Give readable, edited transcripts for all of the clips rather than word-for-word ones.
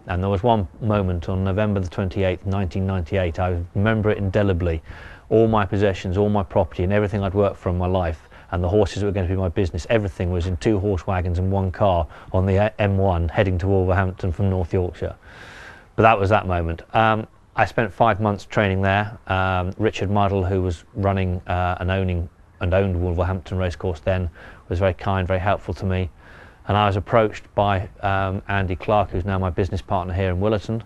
And there was one moment on November the 28th, 1998, I remember it indelibly. All my possessions, all my property and everything I'd worked for in my life, and the horses that were going to be my business, everything was in 2 horse wagons and 1 car on the M1 heading to Wolverhampton from North Yorkshire. But that was that moment. I spent 5 months training there. Richard Muddle, who was running and owned Wolverhampton Racecourse then, was very kind, very helpful to me. And I was approached by Andy Clark, who's now my business partner here in Willerton,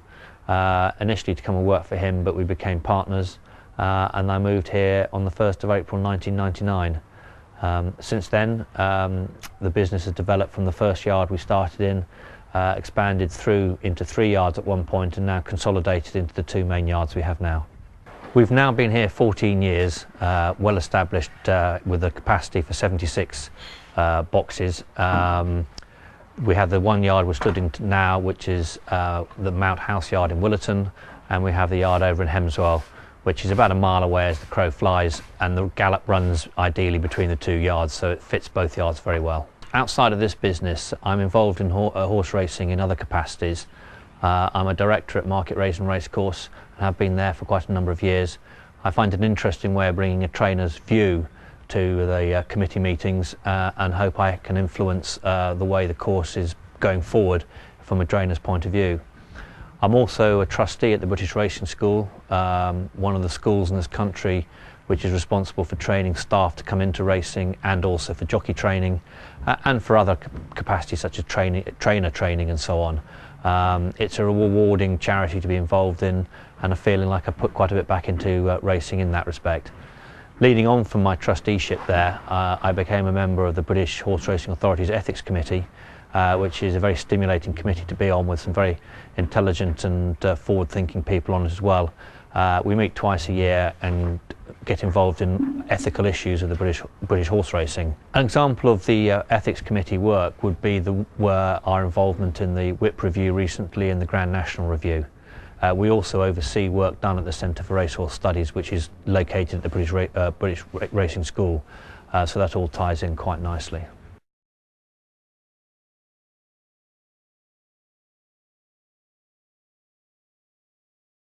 initially to come and work for him, but we became partners. And I moved here on the 1st of April 1999. Since then, the business has developed from the first yard we started in, expanded through into 3 yards at one point, and now consolidated into the 2 main yards we have now. We've now been here 14 years, well established with a capacity for 76 boxes. We have the 1 yard we're stood in now, which is the Mount House yard in Willerton, and we have the yard over in Hemswell, which is about a mile away as the crow flies, and the gallop runs ideally between the 2 yards, so it fits both yards very well. Outside of this business, I'm involved in horse racing in other capacities. I'm a director at Market Rasen Racecourse and have been there for quite a number of years. I find it an interesting way of bringing a trainer's view to the committee meetings and hope I can influence the way the course is going forward from a trainer's point of view. I'm also a trustee at the British Racing School, one of the schools in this country which is responsible for training staff to come into racing and also for jockey training and for other capacities such as trainer training and so on. It's a rewarding charity to be involved in, and a feeling like I put quite a bit back into racing in that respect. Leading on from my trusteeship there, I became a member of the British Horse Racing Authority's Ethics Committee, which is a very stimulating committee to be on, with some very intelligent and forward-thinking people on it as well. We meet twice a year and get involved in ethical issues of the British horse racing. An example of the Ethics Committee work would be our involvement in the Whip Review recently and the Grand National Review. We also oversee work done at the Centre for Racehorse Studies, which is located at the British Racing School, so that all ties in quite nicely.